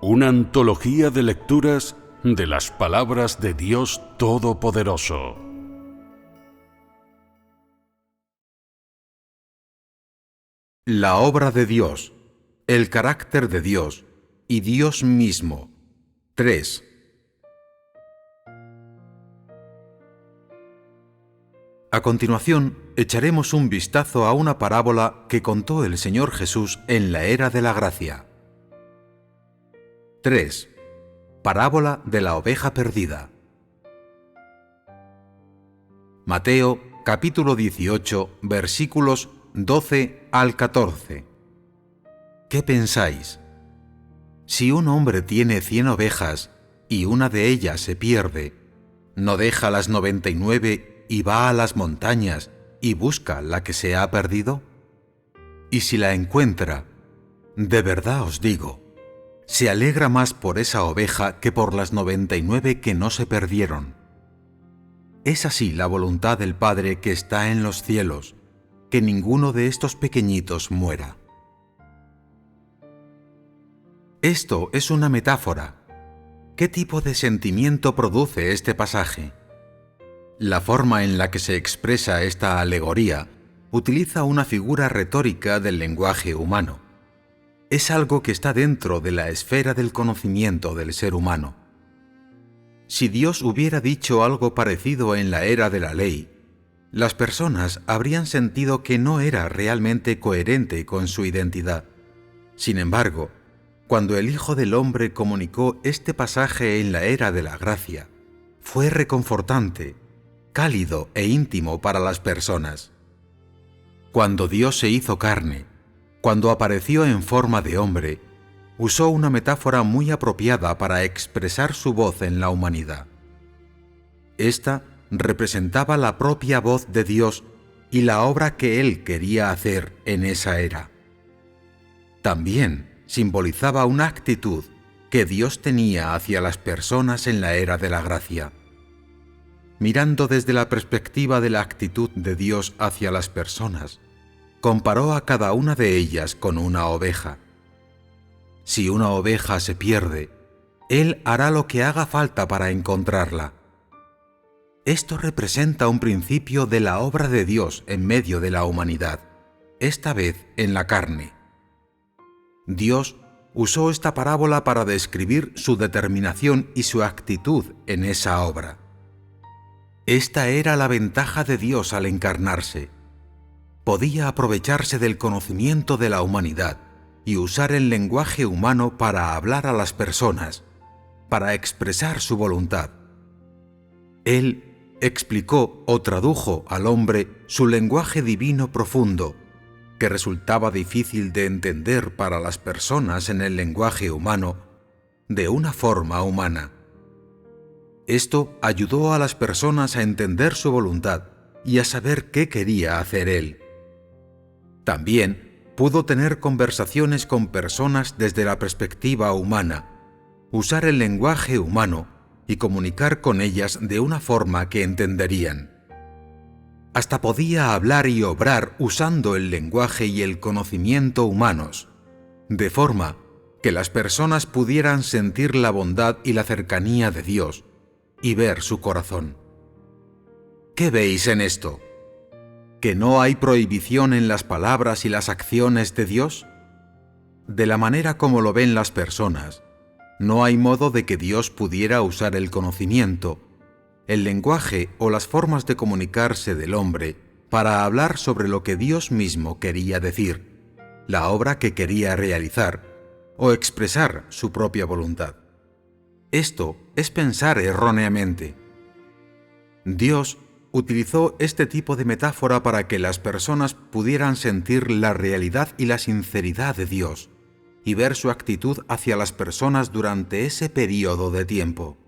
Una antología de lecturas de las palabras de Dios Todopoderoso. La obra de Dios, el carácter de Dios y Dios mismo. 3. A continuación, echaremos un vistazo a una parábola que contó el Señor Jesús en la era de la gracia. 3. Parábola de la oveja perdida. Mateo, capítulo 18, versículos 12 al 14. ¿Qué pensáis? Si un hombre tiene 100 ovejas y una de ellas se pierde, ¿no deja las 99 y va a las montañas y busca la que se ha perdido? Y si la encuentra, de verdad os digo, se alegra más por esa oveja que por las 99 que no se perdieron. Es así la voluntad del Padre que está en los cielos, que ninguno de estos pequeñitos muera. Esto es una metáfora. ¿Qué tipo de sentimiento produce este pasaje? La forma en la que se expresa esta alegoría utiliza una figura retórica del lenguaje humano. Es algo que está dentro de la esfera del conocimiento del ser humano. Si Dios hubiera dicho algo parecido en la era de la ley, las personas habrían sentido que no era realmente coherente con su identidad. Sin embargo, cuando el Hijo del Hombre comunicó este pasaje en la era de la gracia, fue reconfortante, cálido e íntimo para las personas. Cuando Dios se hizo carne, cuando apareció en forma de hombre, usó una metáfora muy apropiada para expresar su voz en la humanidad. Esta representaba la propia voz de Dios y la obra que Él quería hacer en esa era. También simbolizaba una actitud que Dios tenía hacia las personas en la era de la gracia. Mirando desde la perspectiva de la actitud de Dios hacia las personas, comparó a cada una de ellas con una oveja. Si una oveja se pierde, Él hará lo que haga falta para encontrarla. Esto representa un principio de la obra de Dios en medio de la humanidad, esta vez en la carne. Dios usó esta parábola para describir su determinación y su actitud en esa obra. Esta era la ventaja de Dios al encarnarse. Podía aprovecharse del conocimiento de la humanidad y usar el lenguaje humano para hablar a las personas, para expresar su voluntad. Él explicó o tradujo al hombre su lenguaje divino profundo, que resultaba difícil de entender para las personas en el lenguaje humano, de una forma humana. Esto ayudó a las personas a entender su voluntad y a saber qué quería hacer Él. También pudo tener conversaciones con personas desde la perspectiva humana, usar el lenguaje humano y comunicar con ellas de una forma que entenderían. Hasta podía hablar y obrar usando el lenguaje y el conocimiento humanos, de forma que las personas pudieran sentir la bondad y la cercanía de Dios y ver su corazón. ¿Qué veis en esto? ¿Que no hay prohibición en las palabras y las acciones de Dios? De la manera como lo ven las personas, no hay modo de que Dios pudiera usar el conocimiento, el lenguaje o las formas de comunicarse del hombre para hablar sobre lo que Dios mismo quería decir, la obra que quería realizar o expresar su propia voluntad. Esto es pensar erróneamente. Dios utilizó este tipo de metáfora para que las personas pudieran sentir la realidad y la sinceridad de Dios y ver su actitud hacia las personas durante ese periodo de tiempo.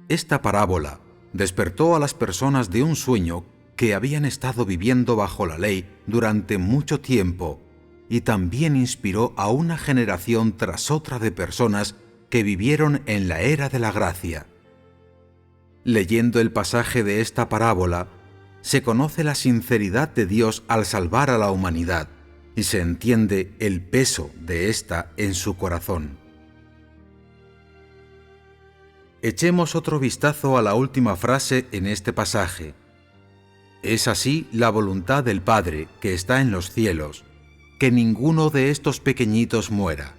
Esta parábola despertó a las personas de un sueño que habían estado viviendo bajo la ley durante mucho tiempo y también inspiró a una generación tras otra de personas que vivieron en la era de la gracia. Leyendo el pasaje de esta parábola, se conoce la sinceridad de Dios al salvar a la humanidad y se entiende el peso de esta en su corazón. echemos otro vistazo a la última frase en este pasaje. Es así la voluntad del Padre que está en los cielos, que ninguno de estos pequeñitos muera.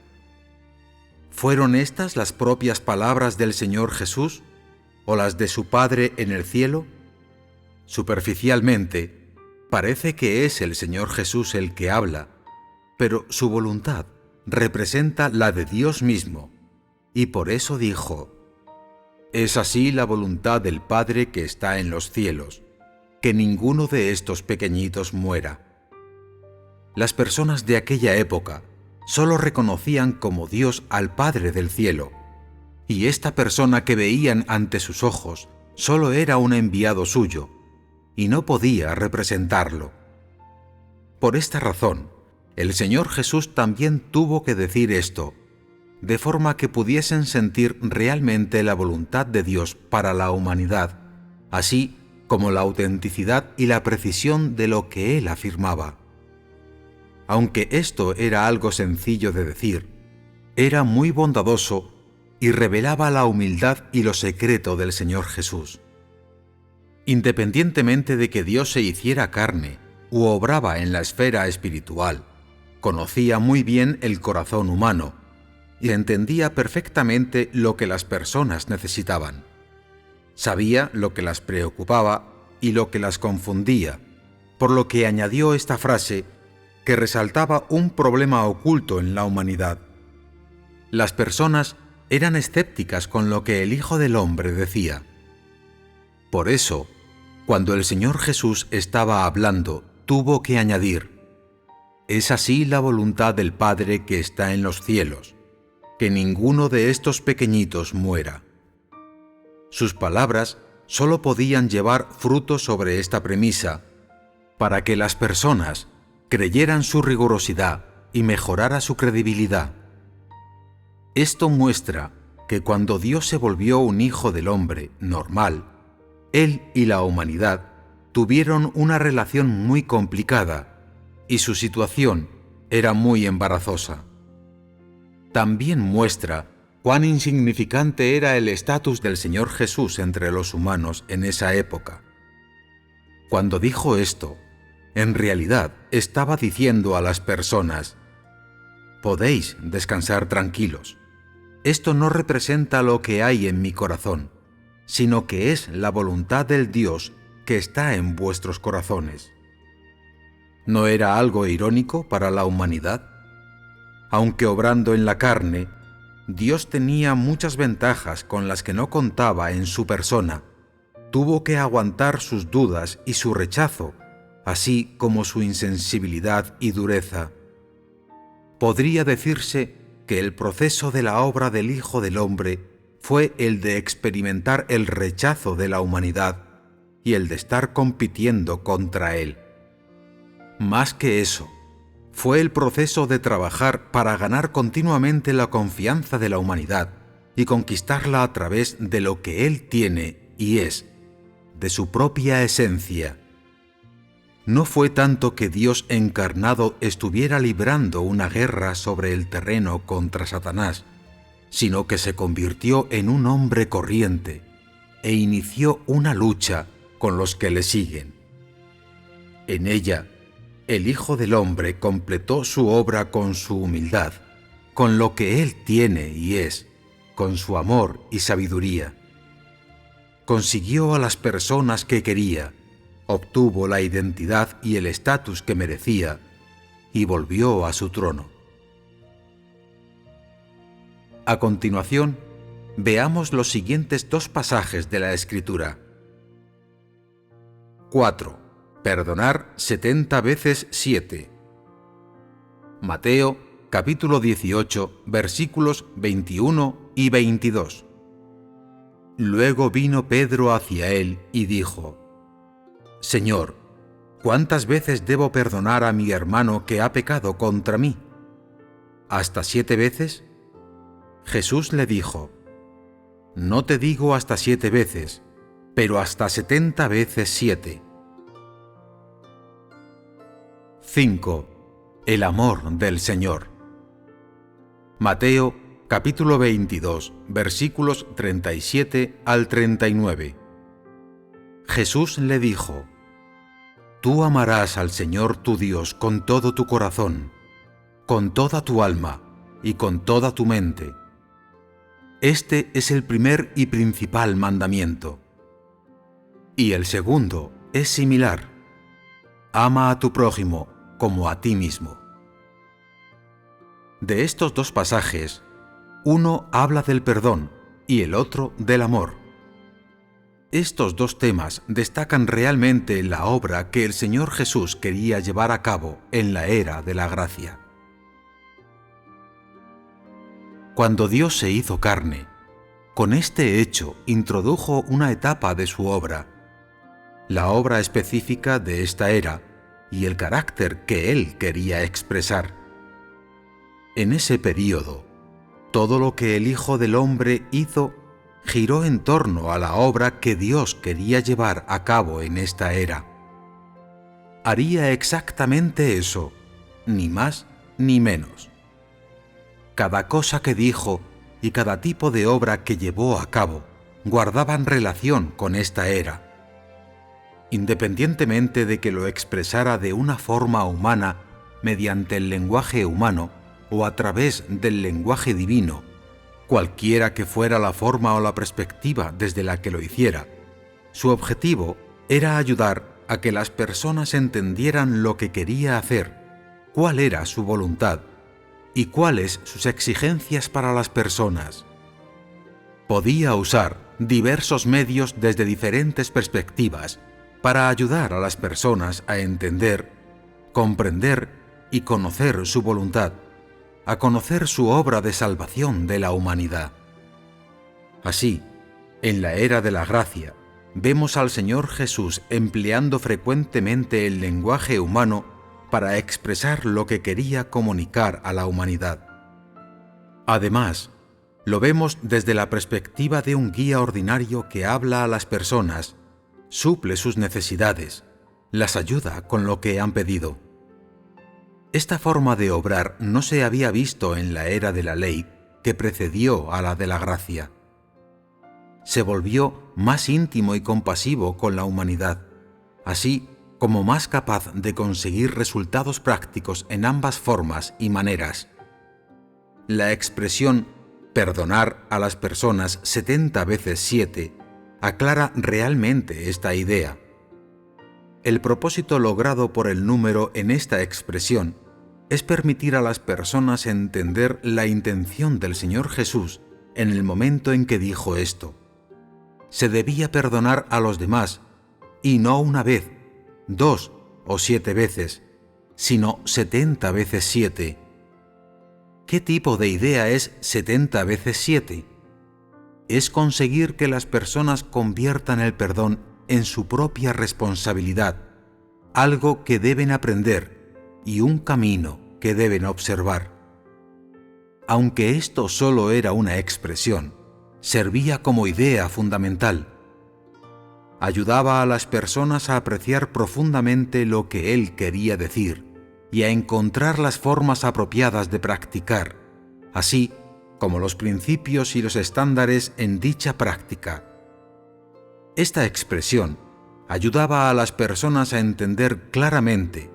¿Fueron estas las propias palabras del Señor Jesús o las de su Padre en el cielo? Superficialmente, parece que es el Señor Jesús el que habla, pero su voluntad representa la de Dios mismo, y por eso dijo: es así la voluntad del Padre que está en los cielos, que ninguno de estos pequeñitos muera. Las personas de aquella época solo reconocían como Dios al Padre del cielo, y esta persona que veían ante sus ojos solo era un enviado suyo, y no podía representarlo. Por esta razón, el Señor Jesús también tuvo que decir esto, de forma que pudiesen sentir realmente la voluntad de Dios para la humanidad, así como la autenticidad y la precisión de lo que Él afirmaba. Aunque esto era algo sencillo de decir, era muy bondadoso y revelaba la humildad y lo secreto del Señor Jesús. Independientemente de que Dios se hiciera carne u obraba en la esfera espiritual, conocía muy bien el corazón humano y entendía perfectamente lo que las personas necesitaban. Sabía lo que las preocupaba y lo que las confundía, por lo que añadió esta frase que resaltaba un problema oculto en la humanidad. Las personas eran escépticas con lo que el Hijo del Hombre decía. Por eso, cuando el Señor Jesús estaba hablando, tuvo que añadir: es así la voluntad del Padre que está en los cielos, que ninguno de estos pequeñitos muera. Sus palabras solo podían llevar fruto sobre esta premisa, para que las personas creyeran su rigurosidad y mejorara su credibilidad. Esto muestra que cuando Dios se volvió un hijo del hombre normal, Él y la humanidad tuvieron una relación muy complicada y su situación era muy embarazosa. También muestra cuán insignificante era el estatus del Señor Jesús entre los humanos en esa época. Cuando dijo esto, en realidad estaba diciendo a las personas: podéis descansar tranquilos. Esto no representa lo que hay en mi corazón, sino que es la voluntad del Dios que está en vuestros corazones. ¿No era algo irónico para la humanidad? Aunque obrando en la carne, Dios tenía muchas ventajas con las que no contaba en su persona. Tuvo que aguantar sus dudas y su rechazo, así como su insensibilidad y dureza. Podría decirse que el proceso de la obra del Hijo del Hombre fue el de experimentar el rechazo de la humanidad y el de estar compitiendo contra él. Más que eso, fue el proceso de trabajar para ganar continuamente la confianza de la humanidad y conquistarla a través de lo que Él tiene y es, de su propia esencia. No fue tanto que Dios encarnado estuviera librando una guerra sobre el terreno contra Satanás, sino que se convirtió en un hombre corriente e inició una lucha con los que le siguen. En ella, el Hijo del Hombre completó su obra con su humildad, con lo que Él tiene y es, con su amor y sabiduría. Consiguió a las personas que quería, obtuvo la identidad y el estatus que merecía y volvió a su trono. A continuación, veamos los siguientes dos pasajes de la Escritura. 4. Perdonar 70 veces 7. Mateo, capítulo 18, versículos 21 y 22. Luego vino Pedro hacia él y dijo: Señor, ¿cuántas veces debo perdonar a mi hermano que ha pecado contra mí? ¿Hasta 7 veces? Jesús le dijo: No te digo hasta 7 veces, pero hasta 70 veces 7. 5. El amor del Señor. Mateo, capítulo 22, versículos 37 al 39. Jesús le dijo: Tú amarás al Señor tu Dios con todo tu corazón, con toda tu alma y con toda tu mente. Este es el primer y principal mandamiento. Y el segundo es similar: ama a tu prójimo como a ti mismo. De estos dos pasajes, uno habla del perdón y el otro del amor. Estos dos temas destacan realmente la obra que el Señor Jesús quería llevar a cabo en la era de la gracia. Cuando Dios se hizo carne, con este hecho introdujo una etapa de su obra, la obra específica de esta era y el carácter que Él quería expresar. En ese período, todo lo que el Hijo del Hombre hizo giró en torno a la obra que Dios quería llevar a cabo en esta era. Haría exactamente eso, ni más ni menos. Cada cosa que dijo y cada tipo de obra que llevó a cabo guardaban relación con esta era. Independientemente de que lo expresara de una forma humana, mediante el lenguaje humano o a través del lenguaje divino, cualquiera que fuera la forma o la perspectiva desde la que lo hiciera, su objetivo era ayudar a que las personas entendieran lo que quería hacer, cuál era su voluntad y cuáles sus exigencias para las personas. Podía usar diversos medios desde diferentes perspectivas para ayudar a las personas a entender, comprender y conocer su voluntad, a conocer su obra de salvación de la humanidad. Así, en la era de la gracia, vemos al Señor Jesús empleando frecuentemente el lenguaje humano para expresar lo que quería comunicar a la humanidad. Además, lo vemos desde la perspectiva de un guía ordinario que habla a las personas, suple sus necesidades, las ayuda con lo que han pedido. Esta forma de obrar no se había visto en la era de la ley que precedió a la de la gracia. Se volvió más íntimo y compasivo con la humanidad, así como más capaz de conseguir resultados prácticos en ambas formas y maneras. La expresión perdonar a las personas 70 veces 7 aclara realmente esta idea. El propósito logrado por el número en esta expresión es permitir a las personas entender la intención del Señor Jesús en el momento en que dijo esto. Se debía perdonar a los demás, y no una vez, 2 o 7 veces, sino 70 veces 7. ¿Qué tipo de idea es 70 veces 7? Es conseguir que las personas conviertan el perdón en su propia responsabilidad, algo que deben aprender y un camino que deben observar. Aunque esto solo era una expresión, servía como idea fundamental. Ayudaba a las personas a apreciar profundamente lo que Él quería decir y a encontrar las formas apropiadas de practicar, así como los principios y los estándares en dicha práctica. Esta expresión ayudaba a las personas a entender claramente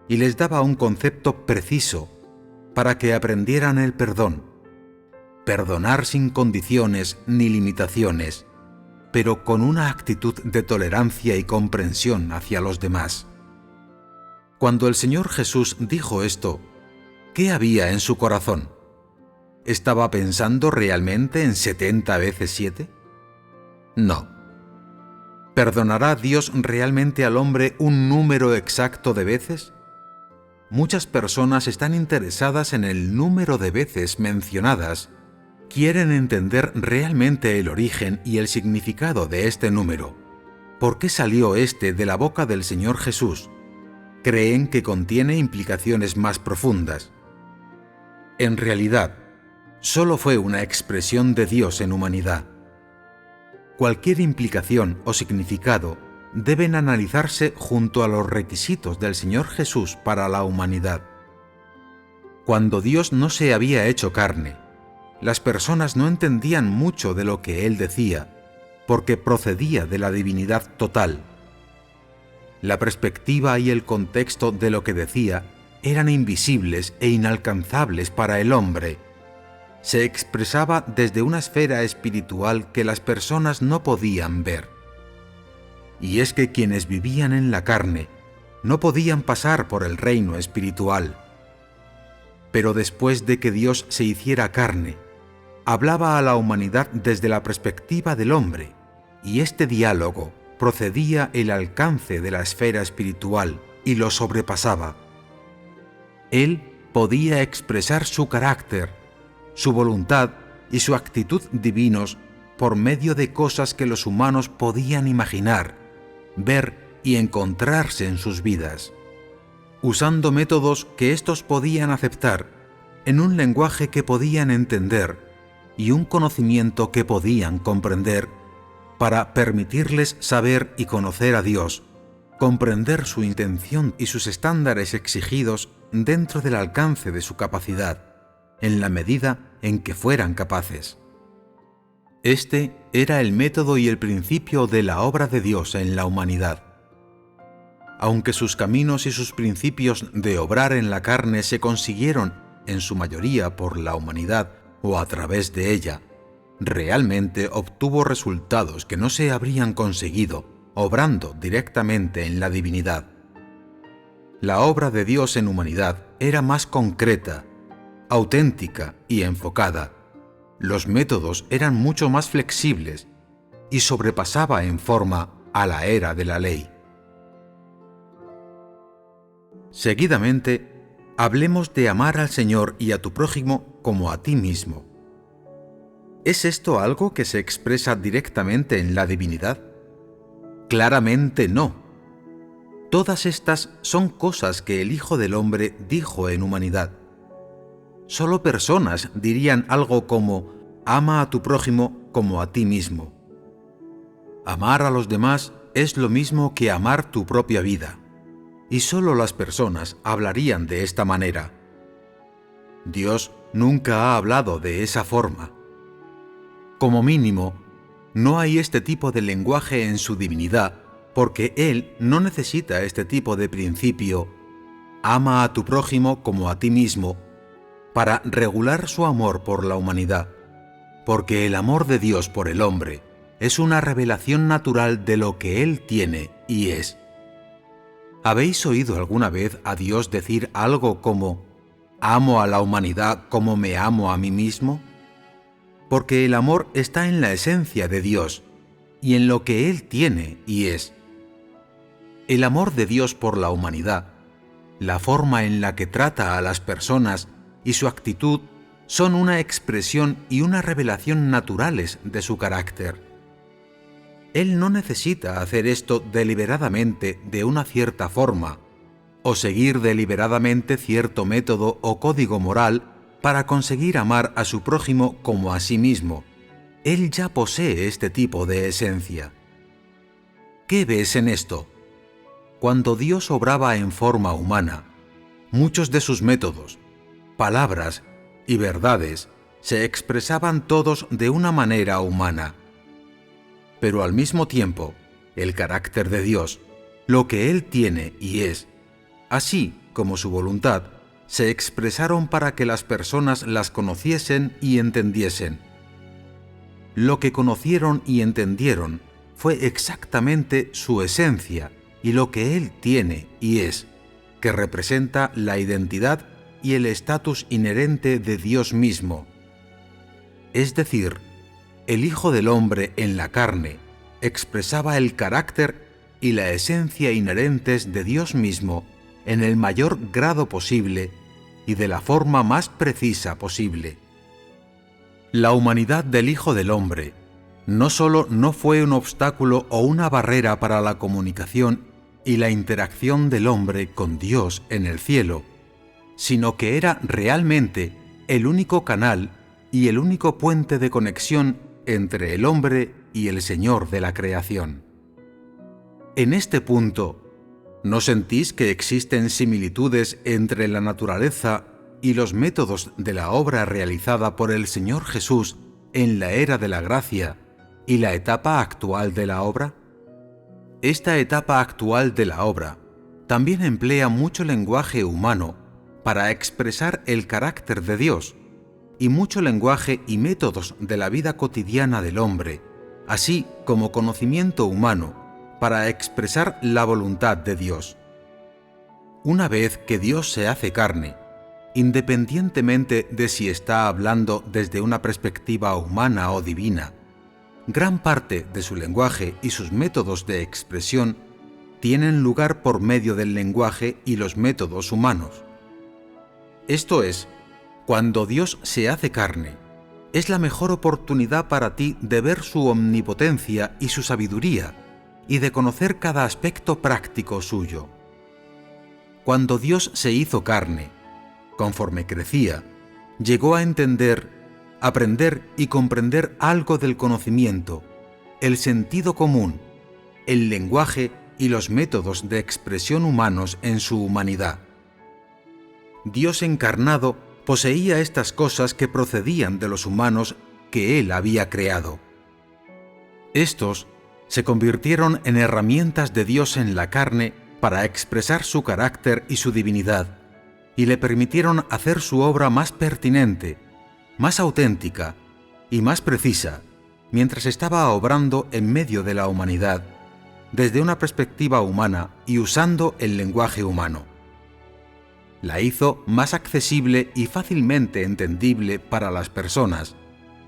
y les daba un concepto preciso para que aprendieran el perdón. Perdonar sin condiciones ni limitaciones, pero con una actitud de tolerancia y comprensión hacia los demás. Cuando el Señor Jesús dijo esto, ¿qué había en su corazón? ¿Estaba pensando realmente en 70 veces 7? No. ¿Perdonará Dios realmente al hombre un número exacto de veces? Muchas personas están interesadas en el número de veces mencionadas. Quieren entender realmente el origen y el significado de este número. ¿Por qué salió este de la boca del Señor Jesús? Creen que contiene implicaciones más profundas. En realidad, solo fue una expresión de Dios en humanidad. Cualquier implicación o significado deben analizarse junto a los requisitos del Señor Jesús para la humanidad. Cuando Dios no se había hecho carne, las personas no entendían mucho de lo que él decía, porque procedía de la divinidad total. La perspectiva y el contexto de lo que decía eran invisibles e inalcanzables para el hombre. Se expresaba desde una esfera espiritual que las personas no podían ver. Y es que quienes vivían en la carne no podían pasar por el reino espiritual. Pero después de que Dios se hiciera carne, hablaba a la humanidad desde la perspectiva del hombre, y este diálogo procedía el alcance de la esfera espiritual y lo sobrepasaba. Él podía expresar su carácter, su voluntad y su actitud divinos por medio de cosas que los humanos podían imaginar, ver y encontrarse en sus vidas, usando métodos que éstos podían aceptar, en un lenguaje que podían entender y un conocimiento que podían comprender, para permitirles saber y conocer a Dios, comprender su intención y sus estándares exigidos dentro del alcance de su capacidad, en la medida en que fueran capaces. Este era el método y el principio de la obra de Dios en la humanidad. Aunque sus caminos y sus principios de obrar en la carne se consiguieron en su mayoría por la humanidad o a través de ella, realmente obtuvo resultados que no se habrían conseguido obrando directamente en la divinidad. La obra de Dios en humanidad era más concreta, auténtica y enfocada. Los métodos eran mucho más flexibles y sobrepasaba en forma a la era de la ley. Seguidamente, hablemos de amar al Señor y a tu prójimo como a ti mismo. ¿Es esto algo que se expresa directamente en la divinidad? Claramente no. Todas estas son cosas que el Hijo del Hombre dijo en humanidad. Solo personas dirían algo como «ama a tu prójimo como a ti mismo». Amar a los demás es lo mismo que amar tu propia vida, y solo las personas hablarían de esta manera. Dios nunca ha hablado de esa forma. Como mínimo, no hay este tipo de lenguaje en su divinidad, porque Él no necesita este tipo de principio «ama a tu prójimo como a ti mismo» para regular su amor por la humanidad, porque el amor de Dios por el hombre es una revelación natural de lo que Él tiene y es. ¿Habéis oído alguna vez a Dios decir algo como «amo a la humanidad como me amo a mí mismo»? Porque el amor está en la esencia de Dios y en lo que Él tiene y es. El amor de Dios por la humanidad, la forma en la que trata a las personas y su actitud son una expresión y una revelación naturales de su carácter. Él no necesita hacer esto deliberadamente de una cierta forma, o seguir deliberadamente cierto método o código moral para conseguir amar a su prójimo como a sí mismo. Él ya posee este tipo de esencia. ¿Qué ves en esto? Cuando Dios obraba en forma humana, muchos de sus métodos, palabras y verdades se expresaban todos de una manera humana. Pero al mismo tiempo, el carácter de Dios, lo que Él tiene y es, así como su voluntad, se expresaron para que las personas las conociesen y entendiesen. Lo que conocieron y entendieron fue exactamente su esencia y lo que Él tiene y es, que representa la identidad y el estatus inherente de Dios mismo. Es decir, el Hijo del Hombre en la carne expresaba el carácter y la esencia inherentes de Dios mismo en el mayor grado posible y de la forma más precisa posible. La humanidad del Hijo del Hombre no solo no fue un obstáculo o una barrera para la comunicación y la interacción del hombre con Dios en el cielo, sino que era realmente el único canal y el único puente de conexión entre el hombre y el Señor de la creación. En este punto, ¿no sentís que existen similitudes entre la naturaleza y los métodos de la obra realizada por el Señor Jesús en la era de la gracia y la etapa actual de la obra? Esta etapa actual de la obra también emplea mucho lenguaje humano para expresar el carácter de Dios, y mucho lenguaje y métodos de la vida cotidiana del hombre, así como conocimiento humano para expresar la voluntad de Dios. Una vez que Dios se hace carne, independientemente de si está hablando desde una perspectiva humana o divina, gran parte de su lenguaje y sus métodos de expresión tienen lugar por medio del lenguaje y los métodos humanos. Esto es, cuando Dios se hace carne, es la mejor oportunidad para ti de ver su omnipotencia y su sabiduría, y de conocer cada aspecto práctico suyo. Cuando Dios se hizo carne, conforme crecía, llegó a entender, aprender y comprender algo del conocimiento, el sentido común, el lenguaje y los métodos de expresión humanos en su humanidad. Dios encarnado poseía estas cosas que procedían de los humanos que Él había creado. Estos se convirtieron en herramientas de Dios en la carne para expresar su carácter y su divinidad, y le permitieron hacer su obra más pertinente, más auténtica y más precisa, mientras estaba obrando en medio de la humanidad, desde una perspectiva humana y usando el lenguaje humano. La hizo más accesible y fácilmente entendible para las personas,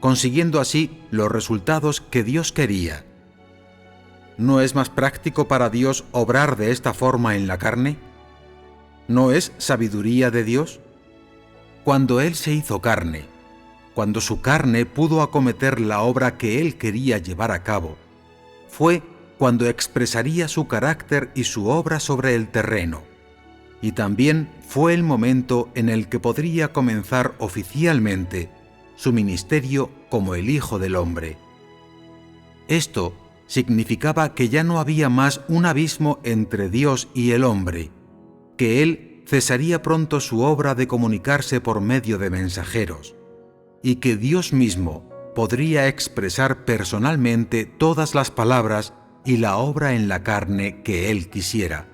consiguiendo así los resultados que Dios quería. ¿No es más práctico para Dios obrar de esta forma en la carne? ¿No es sabiduría de Dios? Cuando Él se hizo carne, cuando su carne pudo acometer la obra que Él quería llevar a cabo, fue cuando expresaría su carácter y su obra sobre el terreno. Y también fue el momento en el que podría comenzar oficialmente su ministerio como el Hijo del Hombre. Esto significaba que ya no había más un abismo entre Dios y el hombre, que Él cesaría pronto su obra de comunicarse por medio de mensajeros, y que Dios mismo podría expresar personalmente todas las palabras y la obra en la carne que Él quisiera.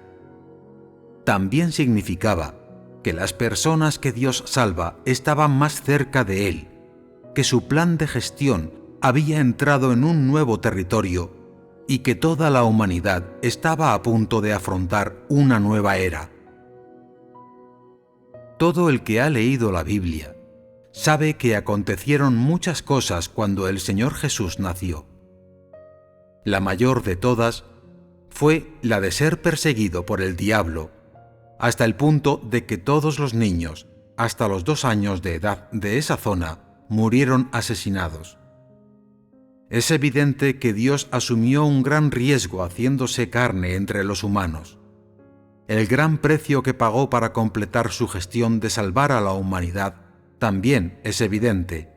También significaba que las personas que Dios salva estaban más cerca de Él, que su plan de gestión había entrado en un nuevo territorio y que toda la humanidad estaba a punto de afrontar una nueva era. Todo el que ha leído la Biblia sabe que acontecieron muchas cosas cuando el Señor Jesús nació. La mayor de todas fue la de ser perseguido por el diablo, hasta el punto de que todos los niños, hasta los 2 años de edad de esa zona, murieron asesinados. Es evidente que Dios asumió un gran riesgo haciéndose carne entre los humanos. El gran precio que pagó para completar su gestión de salvar a la humanidad también es evidente.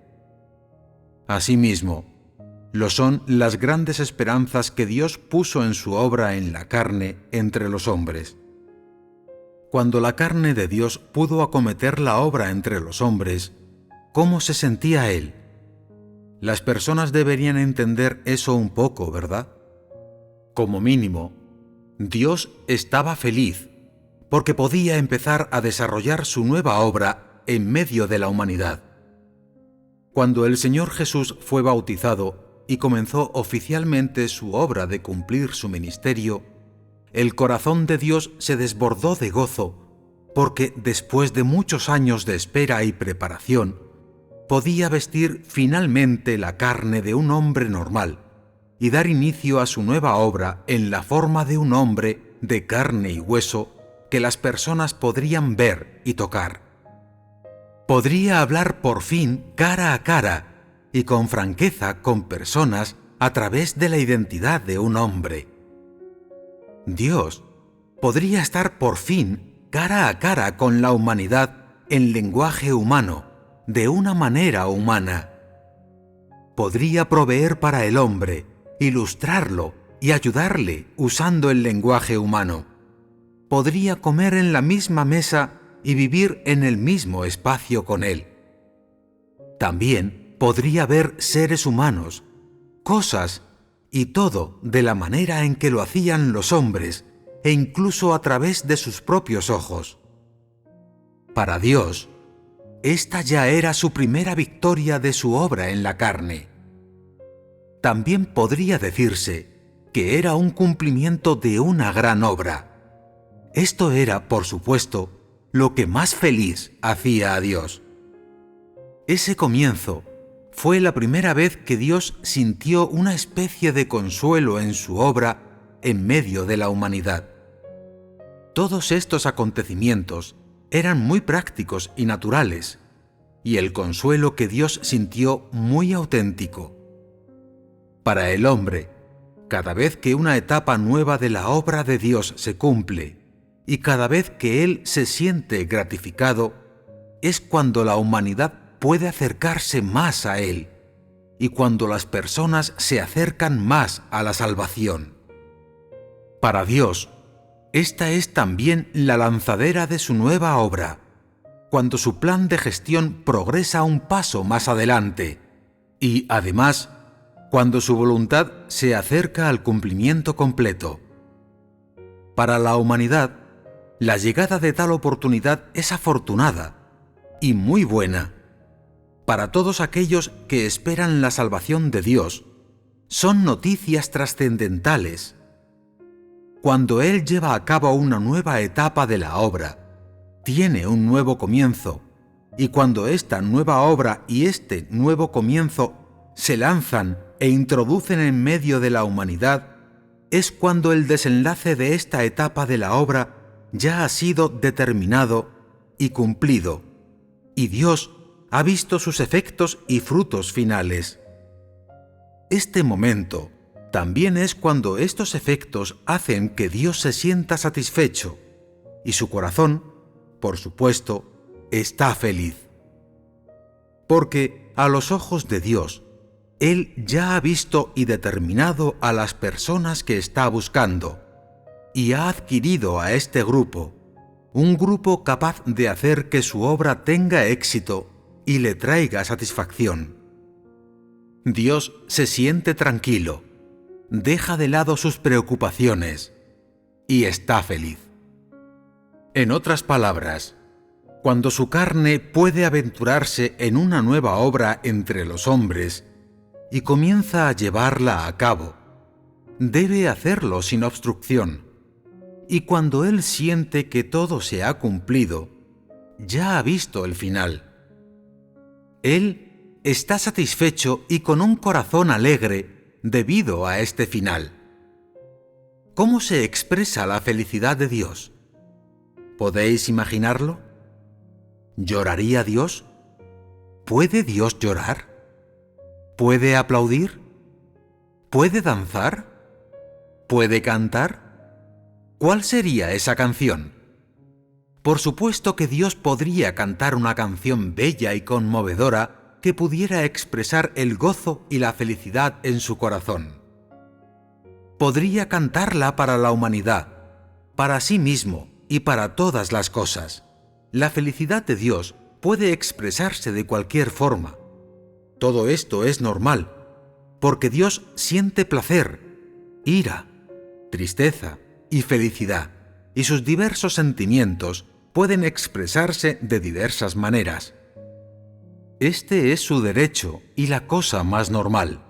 Asimismo, lo son las grandes esperanzas que Dios puso en su obra en la carne entre los hombres. Cuando la carne de Dios pudo acometer la obra entre los hombres, ¿cómo se sentía Él? Las personas deberían entender eso un poco, ¿verdad? Como mínimo, Dios estaba feliz porque podía empezar a desarrollar su nueva obra en medio de la humanidad. Cuando el Señor Jesús fue bautizado y comenzó oficialmente su obra de cumplir su ministerio, el corazón de Dios se desbordó de gozo, porque después de muchos años de espera y preparación, podía vestir finalmente la carne de un hombre normal y dar inicio a su nueva obra en la forma de un hombre de carne y hueso que las personas podrían ver y tocar. Podría hablar por fin cara a cara y con franqueza con personas a través de la identidad de un hombre. Dios podría estar por fin cara a cara con la humanidad en lenguaje humano, de una manera humana. Podría proveer para el hombre, ilustrarlo y ayudarle usando el lenguaje humano. Podría comer en la misma mesa y vivir en el mismo espacio con Él. También podría ver seres humanos, cosas y todo de la manera en que lo hacían los hombres, e incluso a través de sus propios ojos. Para Dios, esta ya era su primera victoria de su obra en la carne. También podría decirse que era un cumplimiento de una gran obra. Esto era, por supuesto, lo que más feliz hacía a Dios. Ese comienzo fue la primera vez que Dios sintió una especie de consuelo en su obra en medio de la humanidad. Todos estos acontecimientos eran muy prácticos y naturales, y el consuelo que Dios sintió muy auténtico. Para el hombre, cada vez que una etapa nueva de la obra de Dios se cumple, y cada vez que Él se siente gratificado, es cuando la humanidad puede acercarse más a Él, y cuando las personas se acercan más a la salvación. Para Dios, esta es también la lanzadera de su nueva obra, cuando su plan de gestión progresa un paso más adelante, y además, cuando su voluntad se acerca al cumplimiento completo. Para la humanidad, la llegada de tal oportunidad es afortunada y muy buena. Para todos aquellos que esperan la salvación de Dios, son noticias trascendentales. Cuando Él lleva a cabo una nueva etapa de la obra, tiene un nuevo comienzo, y cuando esta nueva obra y este nuevo comienzo se lanzan e introducen en medio de la humanidad, es cuando el desenlace de esta etapa de la obra ya ha sido determinado y cumplido, y Dios ha visto sus efectos y frutos finales. Este momento también es cuando estos efectos hacen que Dios se sienta satisfecho, y su corazón, por supuesto, está feliz. Porque a los ojos de Dios, Él ya ha visto y determinado a las personas que está buscando, y ha adquirido a este grupo, un grupo capaz de hacer que su obra tenga éxito y le traiga satisfacción. Dios se siente tranquilo, deja de lado sus preocupaciones y está feliz. En otras palabras, cuando su carne puede aventurarse en una nueva obra entre los hombres y comienza a llevarla a cabo, debe hacerlo sin obstrucción. Y cuando Él siente que todo se ha cumplido, ya ha visto el final. Él está satisfecho y con un corazón alegre debido a este final. ¿Cómo se expresa la felicidad de Dios? ¿Podéis imaginarlo? ¿Lloraría Dios? ¿Puede Dios llorar? ¿Puede aplaudir? ¿Puede danzar? ¿Puede cantar? ¿Cuál sería esa canción? Por supuesto que Dios podría cantar una canción bella y conmovedora que pudiera expresar el gozo y la felicidad en su corazón. Podría cantarla para la humanidad, para sí mismo y para todas las cosas. La felicidad de Dios puede expresarse de cualquier forma. Todo esto es normal, porque Dios siente placer, ira, tristeza y felicidad, y sus diversos sentimientos pueden expresarse de diversas maneras. Este es su derecho y la cosa más normal.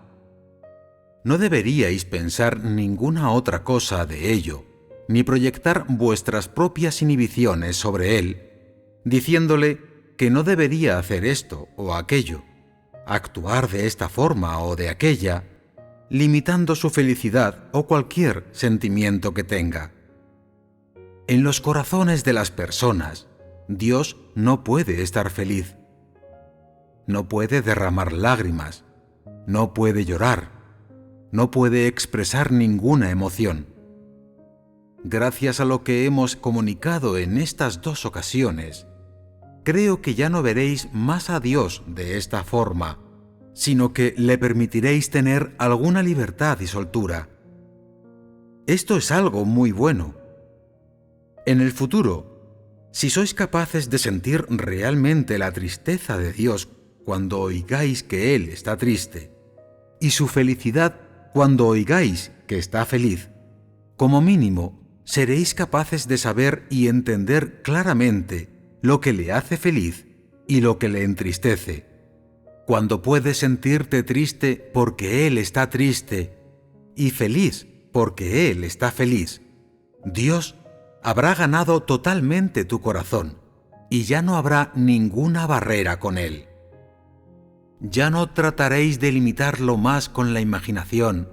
No deberíais pensar ninguna otra cosa de ello, ni proyectar vuestras propias inhibiciones sobre él, diciéndole que no debería hacer esto o aquello, actuar de esta forma o de aquella, limitando su felicidad o cualquier sentimiento que tenga. En los corazones de las personas, Dios no puede estar feliz. No puede derramar lágrimas, no puede llorar, no puede expresar ninguna emoción. Gracias a lo que hemos comunicado en estas dos ocasiones, creo que ya no veréis más a Dios de esta forma, sino que le permitiréis tener alguna libertad y soltura. Esto es algo muy bueno. En el futuro, Si sois capaces de sentir realmente la tristeza de Dios cuando oigáis que Él está triste, y su felicidad cuando oigáis que está feliz, como mínimo seréis capaces de saber y entender claramente lo que le hace feliz y lo que le entristece. Cuando puedes sentirte triste porque Él está triste y feliz porque Él está feliz, Dios habrá ganado totalmente tu corazón y ya no habrá ninguna barrera con Él. Ya no trataréis de limitarlo más con la imaginación,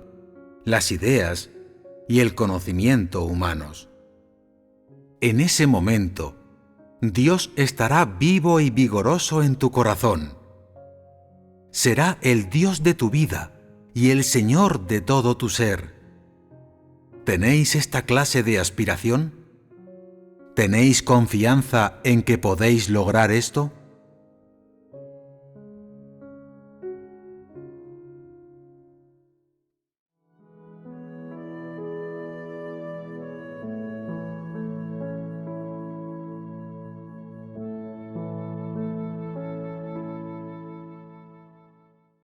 las ideas y el conocimiento humanos. En ese momento, Dios estará vivo y vigoroso en tu corazón. Será el Dios de tu vida y el Señor de todo tu ser. ¿Tenéis esta clase de aspiración? ¿Tenéis confianza en que podéis lograr esto?